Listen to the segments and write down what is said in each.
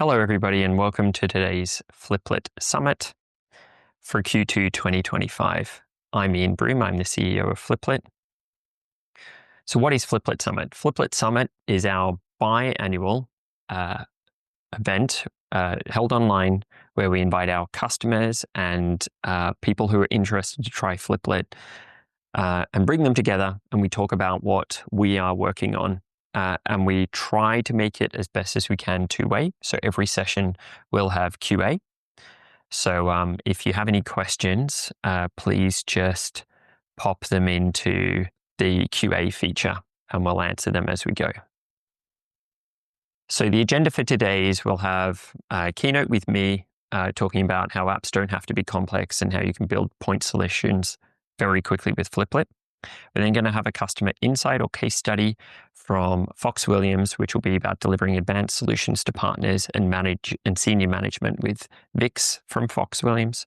Hello, everybody, and welcome to today's FLIPLET Summit for Q2 2025. I'm Ian Broom. I'm the CEO of FLIPLET. So what is FLIPLET Summit? FLIPLET Summit is our biannual event held online where we invite our customers and people who are interested to try FLIPLET and bring them together, and we talk about what we are working on. And we try to make it as best as we can two-way. So every session will have QA. So if you have any questions, please just pop them into the QA feature and we'll answer them as we go. So the agenda for today is we'll have a keynote with me talking about how apps don't have to be complex and how you can build point solutions very quickly with FLIPLET. We're then going to have a customer insight or case study from Fox Williams, which will be about delivering advanced solutions to partners and senior management with VIX from Fox Williams.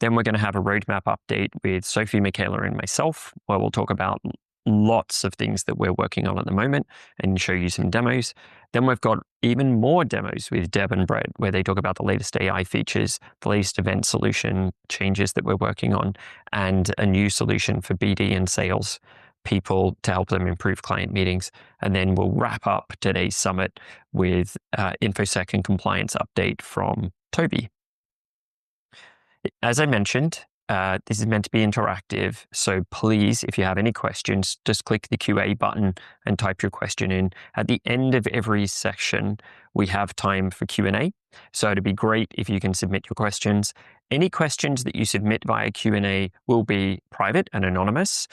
Then we're going to have a roadmap update with Sophie, Michaela, and myself, where we'll talk about lots of things that we're working on at the moment and show you some demos. Then we've got even more demos with Deb and Brett, where they talk about the latest AI features, the latest event solution changes that we're working on, and a new solution for BD and sales people to help them improve client meetings. And then we'll wrap up today's summit with InfoSec and compliance update from Toby. As I mentioned, this is meant to be interactive, so please, if you have any questions, just click the QA button and type your question in. At the end of every section, we have time for Q&A, so it'd be great if you can submit your questions. Any questions that you submit via Q&A will be private and anonymous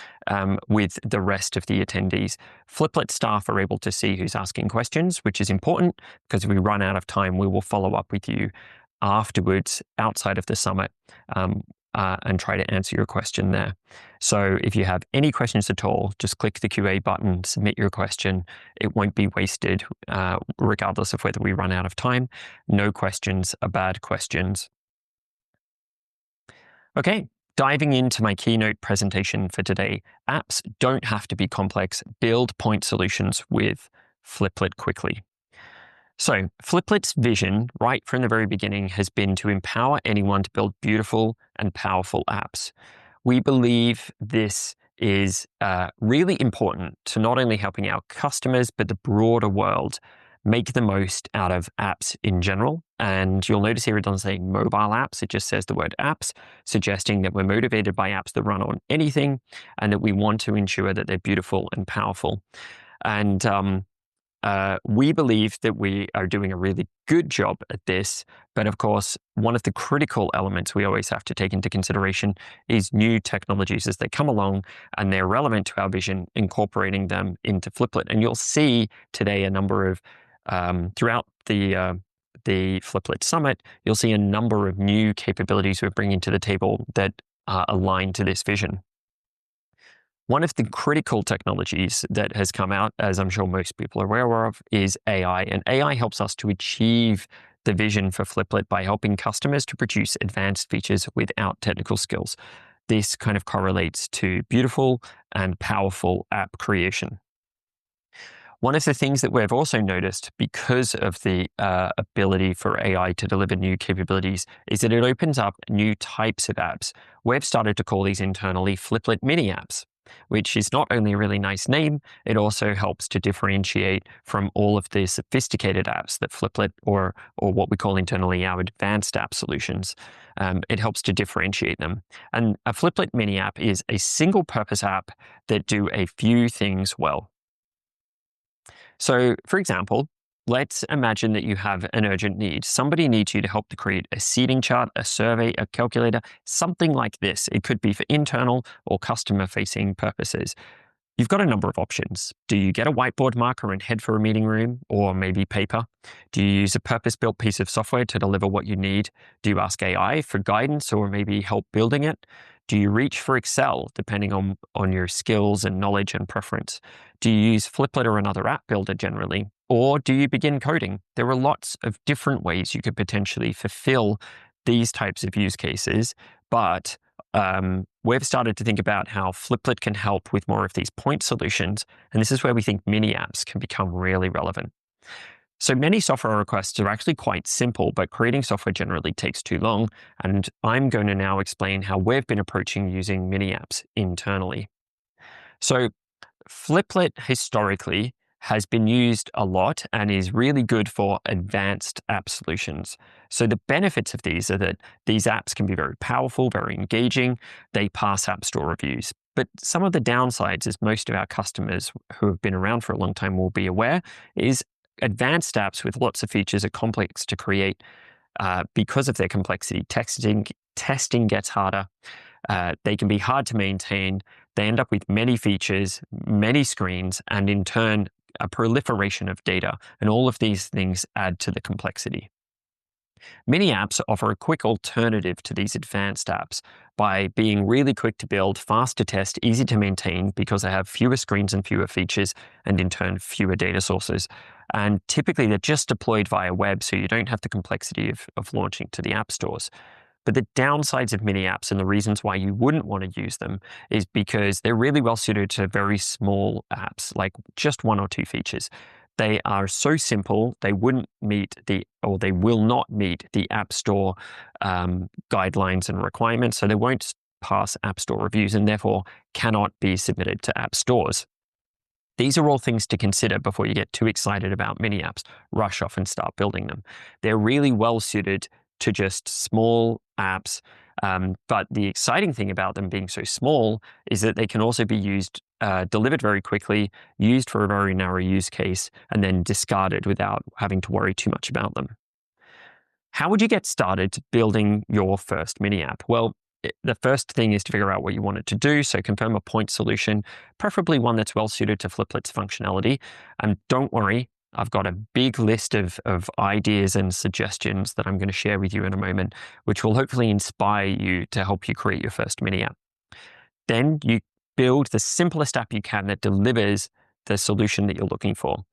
with the rest of the attendees. FLIPLET staff are able to see who's asking questions, which is important because if we run out of time, we will follow up with you afterwards outside of the summit and try to answer your question there. So if you have any questions at all, just click the QA button, submit your question. It won't be wasted regardless of whether we run out of time. No questions are bad questions. Okay, diving into my keynote presentation for today. Apps don't have to be complex. Build point solutions with FLIPLET quickly. So FLIPLET's vision, right from the very beginning, has been to empower anyone to build beautiful and powerful apps. We believe this is really important to not only helping our customers, but the broader world make the most out of apps in general. And you'll notice here it doesn't say mobile apps, it just says the word apps, suggesting that we're motivated by apps that run on anything and that we want to ensure that they're beautiful and powerful. And we believe that we are doing a really good job at this, but of course, one of the critical elements we always have to take into consideration is new technologies as they come along and they're relevant to our vision, incorporating them into FLIPLET. And you'll see today a number of, throughout the FLIPLET Summit, you'll see a number of new capabilities we're bringing to the table that align to this vision. One of the critical technologies that has come out, as I'm sure most people are aware of, is AI. And AI helps us to achieve the vision for FLIPLET by helping customers to produce advanced features without technical skills. This kind of correlates to beautiful and powerful app creation. One of the things that we've also noticed because of the ability for AI to deliver new capabilities is that it opens up new types of apps. We've started to call these internally FLIPLET mini apps, which is not only a really nice name, it also helps to differentiate from all of the sophisticated apps that FLIPLET or what we call internally our advanced app solutions. It helps to differentiate them. And a FLIPLET mini app is a single purpose app that do a few things well. So for example, let's imagine that you have an urgent need. Somebody needs you to help to create a seating chart, a survey, a calculator, something like this. It could be for internal or customer-facing purposes. You've got a number of options. Do you get a whiteboard marker and head for a meeting room, or maybe paper? Do you use a purpose-built piece of software to deliver what you need? Do you ask AI for guidance or maybe help building it? Do you reach for Excel, depending on your skills and knowledge and preference? Do you use FLIPLET or another app builder generally? Or do you begin coding? There are lots of different ways you could potentially fulfill these types of use cases, but we've started to think about how FLIPLET can help with more of these point solutions, and this is where we think mini apps can become really relevant. So many software requests are actually quite simple, but creating software generally takes too long. And I'm going to now explain how we've been approaching using mini apps internally. So FLIPLET historically has been used a lot and is really good for advanced app solutions. So the benefits of these are that these apps can be very powerful, very engaging. They pass App Store reviews. But some of the downsides, as most of our customers who have been around for a long time will be aware, is advanced apps with lots of features are complex to create because of their complexity. Testing gets harder. They can be hard to maintain. They end up with many features, many screens, and in turn, a proliferation of data. And all of these things add to the complexity. Mini apps offer a quick alternative to these advanced apps by being really quick to build, fast to test, easy to maintain because they have fewer screens and fewer features, and in turn, fewer data sources. And typically, they're just deployed via web, so you don't have the complexity of launching to the app stores. But the downsides of mini apps and the reasons why you wouldn't want to use them is because they're really well suited to very small apps, like just one or two features. They are so simple, they wouldn't meet they will not meet the App Store guidelines and requirements, so they won't pass App Store reviews and therefore cannot be submitted to app stores. These are all things to consider before you get too excited about mini apps. Rush off and start building them. They're really well suited to just small apps. But the exciting thing about them being so small is that they can also be used, delivered very quickly, used for a very narrow use case, and then discarded without having to worry too much about them. How would you get started building your first mini app? Well, the first thing is to figure out what you want it to do. So confirm a point solution, preferably one that's well suited to FLIPLET's functionality. And don't worry, I've got a big list of ideas and suggestions that I'm going to share with you in a moment, which will hopefully inspire you to help you create your first mini app. Then you build the simplest app you can that delivers the solution that you're looking for.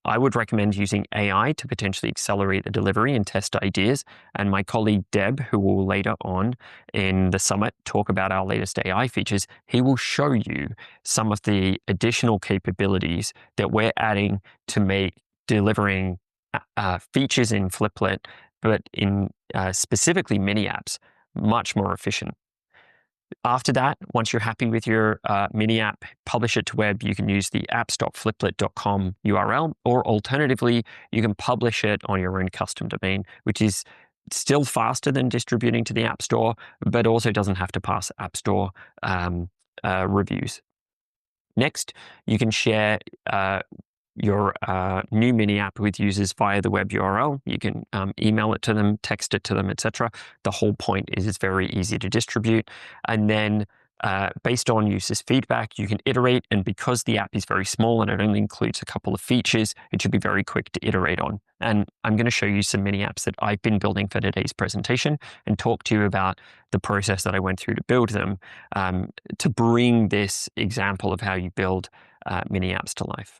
I would recommend using AI to potentially accelerate the delivery and test ideas. And my colleague Deb, who will later on in the summit talk about our latest AI features, he will show you some of the additional capabilities that we're adding to make delivering features in FLIPLET, but in specifically mini apps, much more efficient. After that, once you're happy with your mini app, publish it to web. You can use the apps.fliplet.com URL, or alternatively, you can publish it on your own custom domain, which is still faster than distributing to the App Store, but also doesn't have to pass App Store reviews. Next, you can share your new mini app with users via the web URL. You can email it to them, text it to them, etc. The whole point is it's very easy to distribute. And then based on users' feedback, you can iterate. And because the app is very small and it only includes a couple of features, it should be very quick to iterate on. And I'm going to show you some mini apps that I've been building for today's presentation and talk to you about the process that I went through to build them to bring this example of how you build mini apps to life.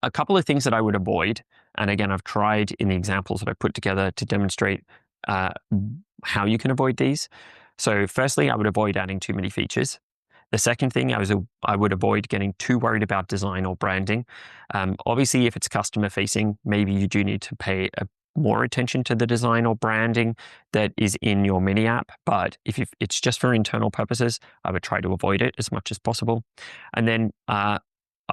A couple of things that I would avoid, and again, I've tried in the examples that I put together to demonstrate how you can avoid these. So firstly, I would avoid adding too many features. The second thing, I would avoid getting too worried about design or branding. Obviously, if it's customer facing, maybe you do need to pay more attention to the design or branding that is in your mini app. But if it's just for internal purposes, I would try to avoid it as much as possible. And then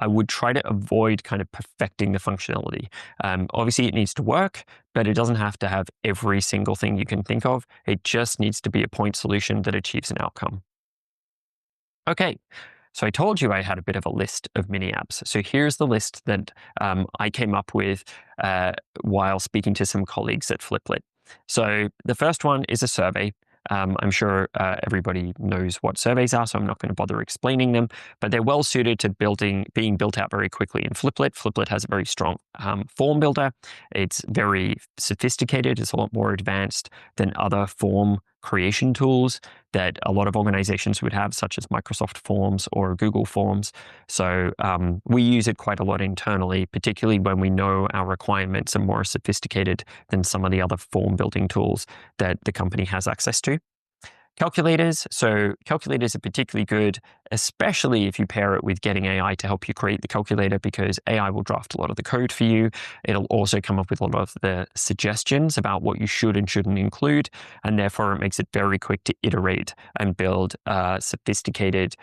I would try to avoid kind of perfecting the functionality. Obviously, it needs to work, but it doesn't have to have every single thing you can think of. It just needs to be a point solution that achieves an outcome. Okay, so I told you I had a bit of a list of mini apps. So here's the list that I came up with while speaking to some colleagues at FLIPLET. So the first one is a survey. I'm sure everybody knows what surveys are, so I'm not going to bother explaining them, but they're well suited to being built out very quickly in FLIPLET. FLIPLET has a very strong form builder. It's very sophisticated. It's a lot more advanced than other form creation tools that a lot of organizations would have, such as Microsoft Forms or Google Forms. So we use it quite a lot internally, particularly when we know our requirements are more sophisticated than some of the other form building tools that the company has access to. Calculators. So calculators are particularly good, especially if you pair it with getting AI to help you create the calculator, because AI will draft a lot of the code for you. It'll also come up with a lot of the suggestions about what you should and shouldn't include, and therefore it makes it very quick to iterate and build sophisticated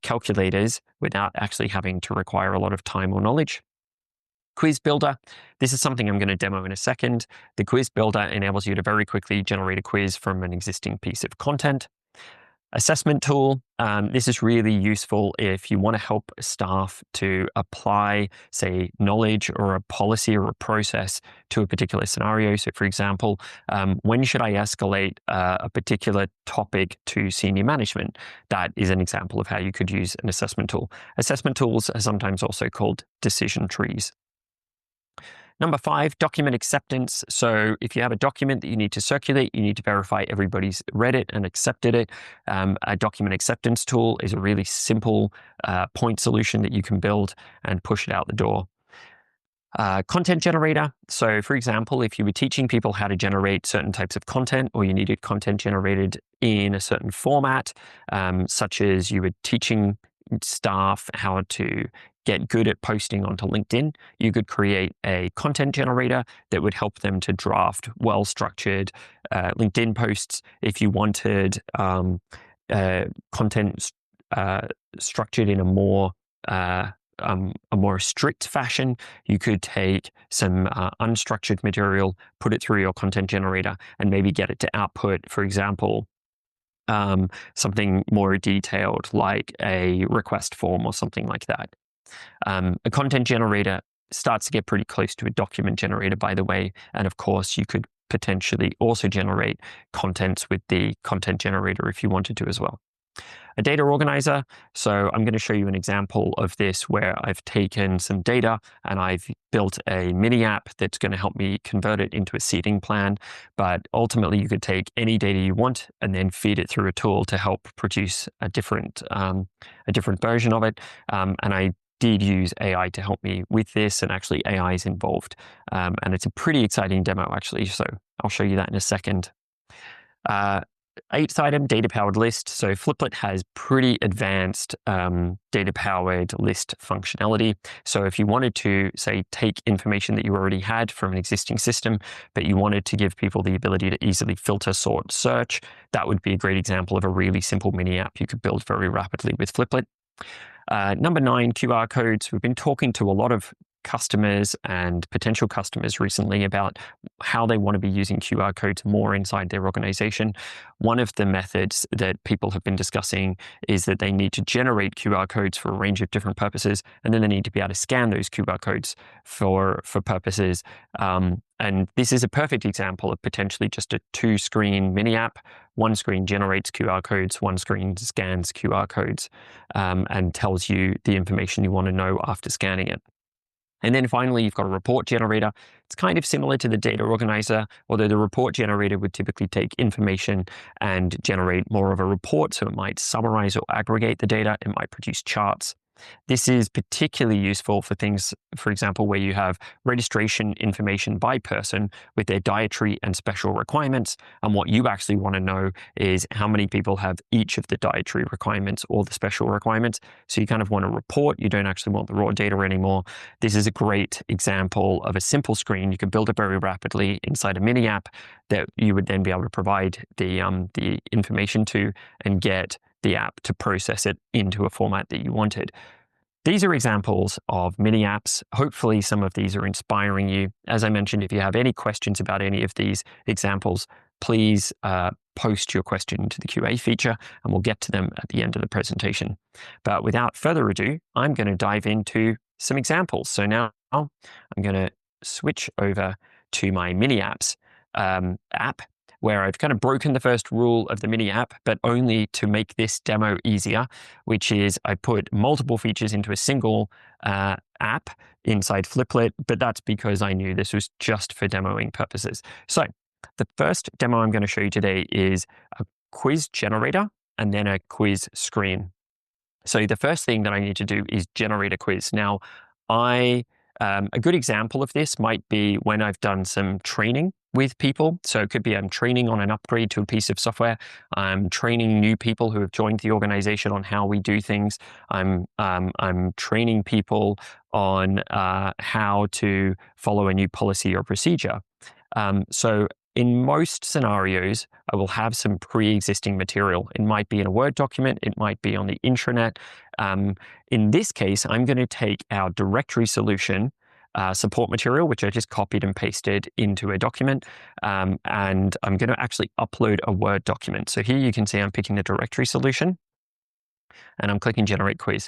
calculators without actually having to require a lot of time or knowledge. Quiz Builder. This is something I'm going to demo in a second. The Quiz Builder enables you to very quickly generate a quiz from an existing piece of content. Assessment tool. This is really useful if you want to help staff to apply, say, knowledge or a policy or a process to a particular scenario. So, for example, when should I escalate a particular topic to senior management? That is an example of how you could use an assessment tool. Assessment tools are sometimes also called decision trees. Number 5, document acceptance. So if you have a document that you need to circulate, you need to verify everybody's read it and accepted it. A document acceptance tool is a really simple point solution that you can build and push it out the door. Content generator. So for example, if you were teaching people how to generate certain types of content, or you needed content generated in a certain format, such as you were teaching staff how to get good at posting onto LinkedIn, you could create a content generator that would help them to draft well-structured LinkedIn posts. If you wanted content structured in a more strict fashion, you could take some unstructured material, put it through your content generator, and maybe get it to output, for example, something more detailed like a request form or something like that. A content generator starts to get pretty close to a document generator, by the way, and of course you could potentially also generate contents with the content generator if you wanted to as well. A data organizer. So I'm going to show you an example of this where I've taken some data and I've built a mini app that's going to help me convert it into a seating plan. But ultimately, you could take any data you want and then feed it through a tool to help produce a different version of it. And I did use AI to help me with this, and actually AI is involved. And it's a pretty exciting demo, actually. So I'll show you that in a second. 8th item, data-powered list. So FLIPLET has pretty advanced data-powered list functionality. So if you wanted to, say, take information that you already had from an existing system, but you wanted to give people the ability to easily filter, sort, search, that would be a great example of a really simple mini app you could build very rapidly with FLIPLET. Number 9, QR codes. We've been talking to a lot of customers and potential customers recently about how they want to be using QR codes more inside their organization. One of the methods that people have been discussing is that they need to generate QR codes for a range of different purposes, and then they need to be able to scan those QR codes for purposes. And this is a perfect example of potentially just a 2-screen mini app. One screen generates QR codes, one screen scans QR codes, and tells you the information you want to know after scanning it. And then finally, you've got a report generator. It's kind of similar to the data organizer, although the report generator would typically take information and generate more of a report. So it might summarize or aggregate the data. It might produce charts. This is particularly useful for things, for example, where you have registration information by person with their dietary and special requirements. And what you actually want to know is how many people have each of the dietary requirements or the special requirements. So you kind of want to report. You don't actually want the raw data anymore. This is a great example of a simple screen. You can build it very rapidly inside a mini app that you would then be able to provide the information to and get the app to process it into a format that you wanted. These are examples of mini apps. Hopefully some of these are inspiring you. As I mentioned, if you have any questions about any of these examples, please post your question into the QA feature and we'll get to them at the end of the presentation. But without further ado, I'm going to dive into some examples. So now I'm going to switch over to my mini apps app, where I've kind of broken the first rule of the mini app, but only to make this demo easier, which is I put multiple features into a single app inside FLIPLET, but that's because I knew this was just for demoing purposes. So the first demo I'm going to show you today is a quiz generator and then a quiz screen. So the first thing that I need to do is generate a quiz. Now, I A good example of this might be when I've done some training with people. So it could be I'm training on an upgrade to a piece of software. I'm training new people who have joined the organization on how we do things. I'm training people on how to follow a new policy or procedure. So in most scenarios, I will have some pre-existing material. It might be in a Word document. It might be on the intranet. In this case, I'm going to take our directory solution support material, which I just copied and pasted into a document, and I'm going to actually upload a Word document. So here you can see I'm picking the directory solution, and I'm clicking Generate Quiz.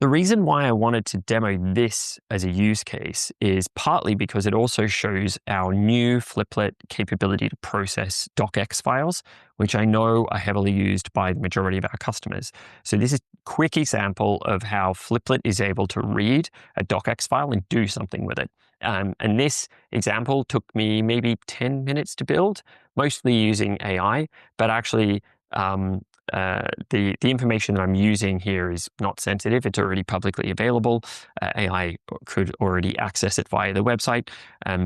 The reason why I wanted to demo this as a use case is partly because it also shows our new FLIPLET capability to process docx files, which I know are heavily used by the majority of our customers. So this is a quick example of how FLIPLET is able to read a docx file and do something with it. And this example took me maybe 10 minutes to build, mostly using AI, but actually the information that I'm using here is not sensitive. It's already publicly available. AI could already access it via the website.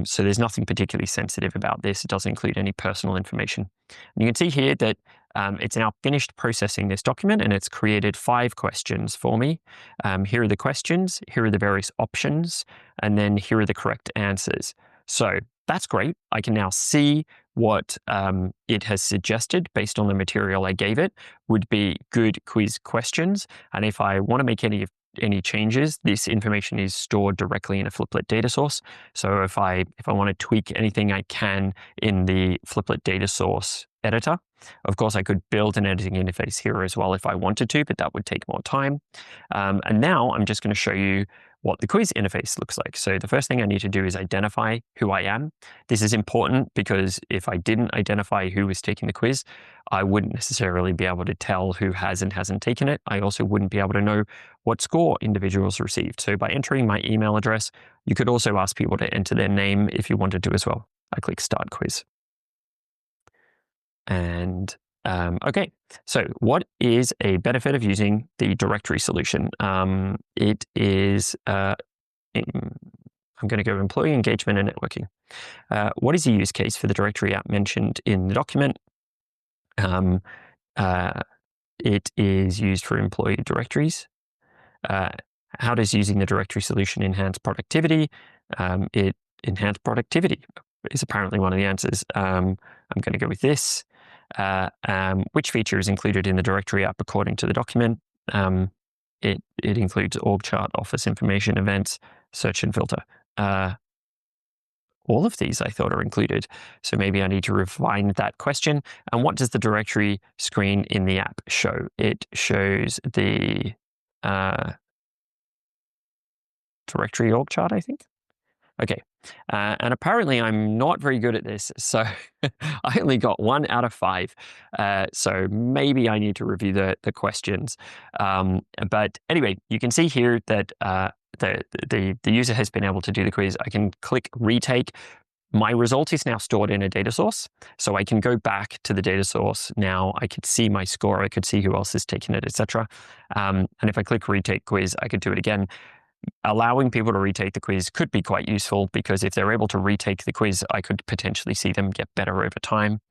So there's nothing particularly sensitive about this. It doesn't include any personal information. And you can see here that it's now finished processing this document, and it's created 5 questions for me. Here are the questions, here are the various options, and then here are the correct answers. So that's great. I can now see what it has suggested based on the material I gave it would be good quiz questions. And if I want to make any changes, this information is stored directly in a FLIPLET data source. So if I want to tweak anything, I can in the FLIPLET data source editor. Of course, I could build an editing interface here as well if I wanted to, but that would take more time. And now I'm just going to show you what the quiz interface looks like. So the first thing I need to do is identify who I am. This is important because if I didn't identify who was taking the quiz, I wouldn't necessarily be able to tell who has and hasn't taken it. I also wouldn't be able to know what score individuals received. So by entering my email address, you could also ask people to enter their name if you wanted to as well. I click Start Quiz. And okay, so what is a benefit of using the directory solution? It is, I'm going to go employee engagement and networking. What is the use case for the directory app mentioned in the document? It is used for employee directories. How does using the directory solution enhance productivity? It enhanced productivity is apparently one of the answers. I'm going to go with this. Which feature is included in the directory app according to the document? It includes org chart, office information, events, search and filter. All of these I thought are included. So maybe I need to refine that question. And what does the directory screen in the app show? It shows the directory org chart, I think. Okay, and apparently I'm not very good at this, so I only got 1 out of 5. So maybe I need to review the questions. But anyway, you can see here that the user has been able to do the quiz. I can click retake. My result is now stored in a data source, so I can go back to the data source now. I could see my score, I could see who else has taken it, etc. And if I click retake quiz, I could do it again. Allowing people to retake the quiz could be quite useful because if they're able to retake the quiz, I could potentially see them get better over time.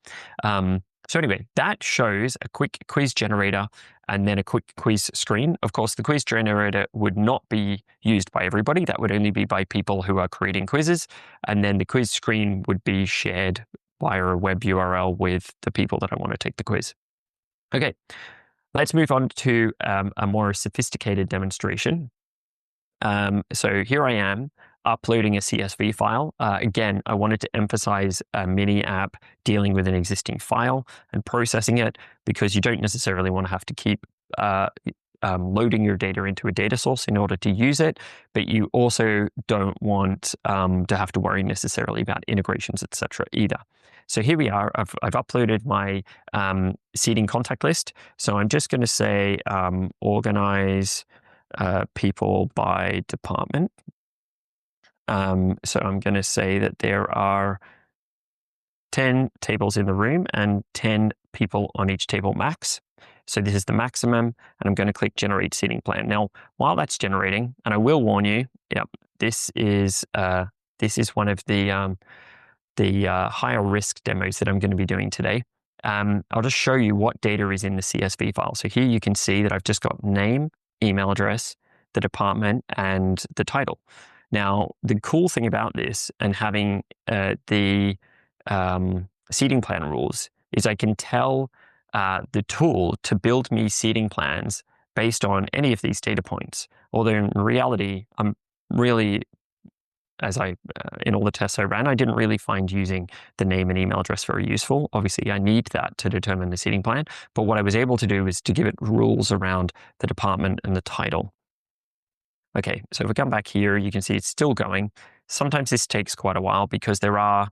So anyway, that shows a quick quiz generator and then a quick quiz screen. Of course, the quiz generator would not be used by everybody. That would only be by people who are creating quizzes. And then the quiz screen would be shared via a web URL with the people that I want to take the quiz. Okay, let's move on to a more sophisticated demonstration. So here I am uploading a CSV file. Again, I wanted to emphasize a mini app dealing with an existing file and processing it because you don't necessarily want to have to keep loading your data into a data source in order to use it, but you also don't want to have to worry necessarily about integrations, etc. either. So here we are. I've uploaded my seating contact list. So I'm just going to say organize people by department. So I'm going to say that there are 10 tables in the room and 10 people on each table max. So this is the maximum, and I'm going to click Generate Seating Plan. Now, while that's generating, and I will warn you, this is one of the higher risk demos that I'm going to be doing today. I'll just show you what data is in the CSV file. So here you can see that I've just got name, email address, the department, and the title. Now, the cool thing about this and having the seating plan rules is I can tell the tool to build me seating plans based on any of these data points. Although in reality, I'm really, in all the tests I ran, I didn't really find using the name and email address very useful. Obviously, I need that to determine the seating plan. But what I was able to do is to give it rules around the department and the title. Okay, so if we come back here, you can see it's still going. Sometimes this takes quite a while because there are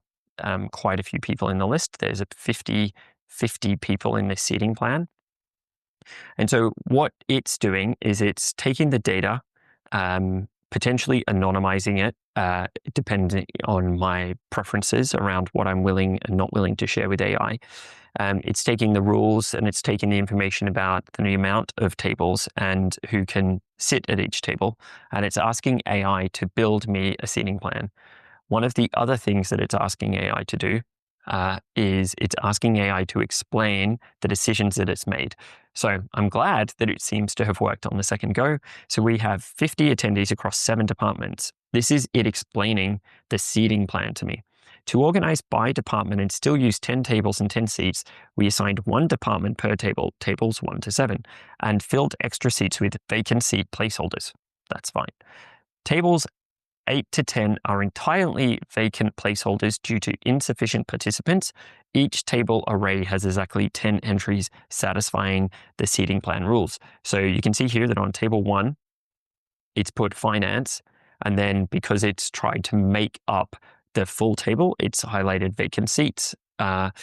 quite a few people in the list. There's 50 people in this seating plan. And so what it's doing is it's taking the data, potentially anonymizing it, depending on my preferences around what I'm willing and not willing to share with AI. It's taking the rules and it's taking the information about the amount of tables and who can sit at each table. And it's asking AI to build me a seating plan. One of the other things that it's asking AI to do is it's asking AI to explain the decisions that it's made. So I'm glad that it seems to have worked on the second go. So we have 50 attendees across 7 departments. This is it explaining the seating plan to me. To organize by department and still use 10 tables and 10 seats, we assigned 1 department per table, tables 1 to 7, and filled extra seats with vacant seat placeholders. That's fine. Tables 8 to 10 are entirely vacant placeholders due to insufficient participants. Each table array has exactly 10 entries satisfying the seating plan rules. So you can see here that on table 1, it's put finance, and then because it's tried to make up the full table, it's highlighted vacant seats. And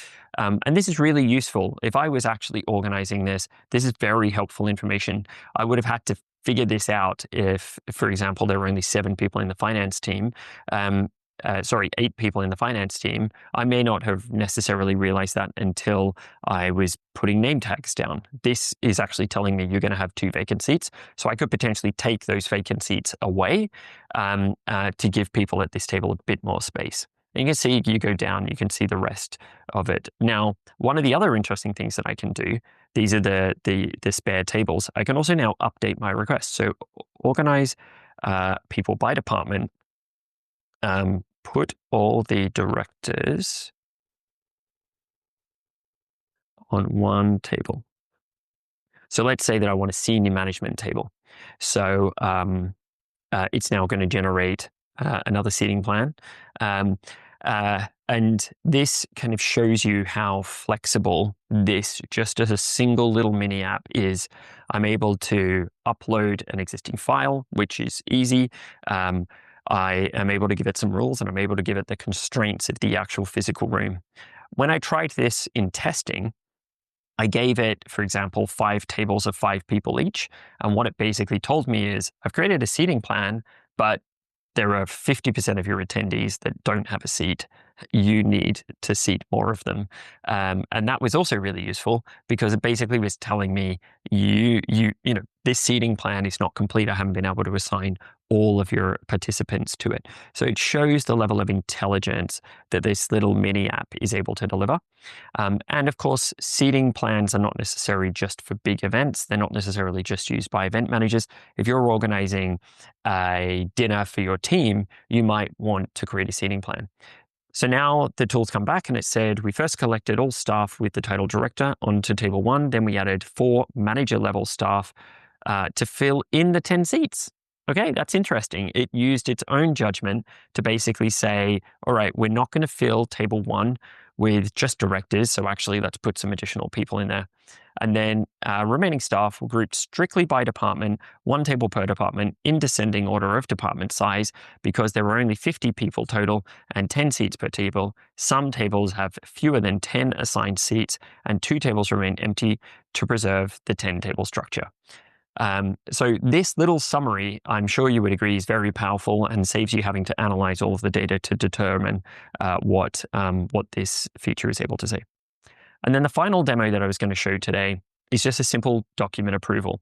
this is really useful. If I was actually organizing this is very helpful information. I would have had to figure this out if, for example, there were only 7 people in the finance team. 8 people in the finance team. I may not have necessarily realized that until I was putting name tags down. This is actually telling me you're going to have 2 vacant seats. So I could potentially take those vacant seats away to give people at this table a bit more space. And you can see, you go down, you can see the rest of it. Now, one of the other interesting things that I can do, these are the spare tables. I can also now update my request. So organize people by department, put all the directors on one table. So let's say that I want a senior management table. So it's now going to generate another seating plan. And this kind of shows you how flexible this, just as a single little mini app, is. I'm able to upload an existing file, which is easy. I am able to give it some rules, and I'm able to give it the constraints of the actual physical room. When I tried this in testing, I gave it, for example, 5 tables of 5 people each. And what it basically told me is, I've created a seating plan, but there are 50% of your attendees that don't have a seat. You need to seat more of them. And that was also really useful because it basically was telling me, this seating plan is not complete. I haven't been able to assign all of your participants to it. So it shows the level of intelligence that this little mini app is able to deliver. And of course, seating plans are not necessarily just for big events. They're not necessarily just used by event managers. If you're organizing a dinner for your team, you might want to create a seating plan. So now the tool's come back and it said, we first collected all staff with the title director onto table 1. Then we added 4 manager level staff to fill in the 10 seats. Okay, that's interesting. It used its own judgment to basically say, all right, we're not going to fill table 1 with just directors. So actually, let's put some additional people in there. And then remaining staff will group strictly by department, 1 table per department, in descending order of department size, because there were only 50 people total and 10 seats per table. Some tables have fewer than 10 assigned seats, and 2 tables remain empty to preserve the 10-table structure. So this little summary, I'm sure you would agree, is very powerful and saves you having to analyze all of the data to determine what this feature is able to say. And then the final demo that I was going to show today is just a simple document approval.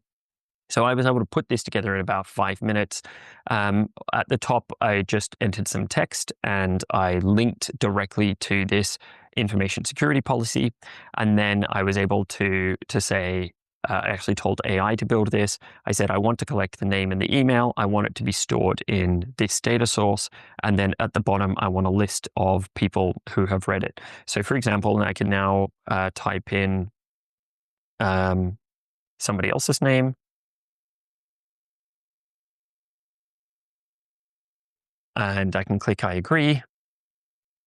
So I was able to put this together in about 5 minutes. At the top, I just entered some text and I linked directly to this information security policy. And then I was able to say, I actually told AI to build this. I said, I want to collect the name and the email. I want it to be stored in this data source. And then at the bottom, I want a list of people who have read it. So for example, I can now type in somebody else's name. And I can click I agree.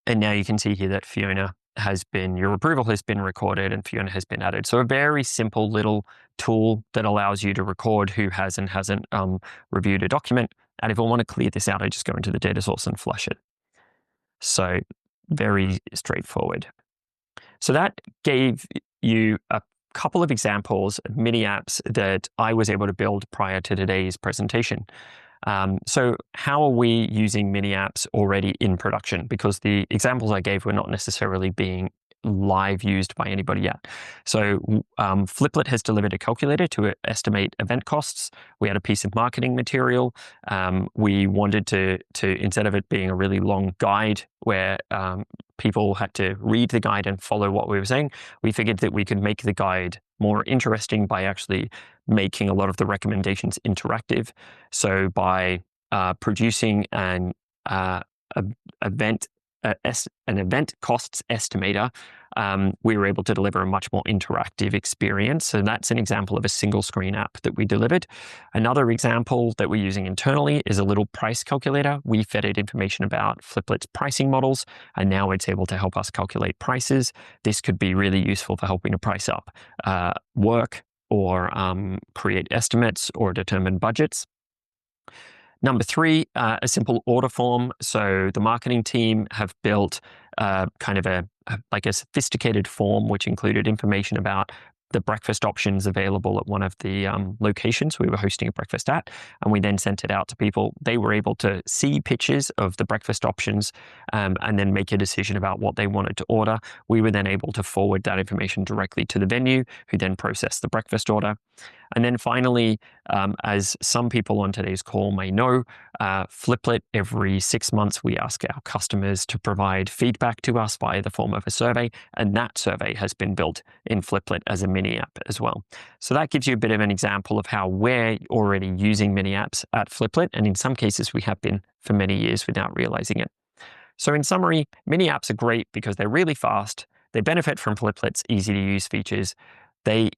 And now you can see here that your approval has been recorded and Fiona has been added. So a very simple little tool that allows you to record who has and hasn't reviewed a document. And if I want to clear this out, I just go into the data source and flush it. So very straightforward. So that gave you a couple of examples of mini apps that I was able to build prior to today's presentation. So how are we using mini apps already in production? Because the examples I gave were not necessarily being live used by anybody yet. So FLIPLET has delivered a calculator to estimate event costs. We had a piece of marketing material. We wanted to instead of it being a really long guide where people had to read the guide and follow what we were saying, we figured that we could make the guide more interesting by actually making a lot of the recommendations interactive. So by producing an event costs estimator, we were able to deliver a much more interactive experience. So that's an example of a single screen app that we delivered. Another example that we're using internally is a little price calculator. We fed it information about FLIPLET's pricing models, and now it's able to help us calculate prices. This could be really useful for helping to price up work or create estimates or determine budgets. Number 3, a simple order form. So the marketing team have built kind of a sophisticated form which included information about the breakfast options available at one of the locations we were hosting a breakfast at, and we then sent it out to people. They were able to see pictures of the breakfast options and then make a decision about what they wanted to order. We were then able to forward that information directly to the venue, who then processed the breakfast order. And then finally, as some people on today's call may know, FLIPLET, every 6 months, we ask our customers to provide feedback to us via the form of a survey, and that survey has been built in FLIPLET as a mini app as well. So that gives you a bit of an example of how we're already using mini apps at FLIPLET, and in some cases, we have been for many years without realizing it. So in summary, mini apps are great because they're really fast, they benefit from FLIPLET's easy-to-use features, they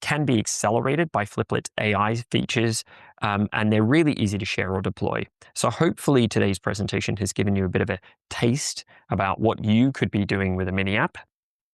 can be accelerated by FLIPLET's AI features, and they're really easy to share or deploy. So hopefully today's presentation has given you a bit of a taste about what you could be doing with a mini app.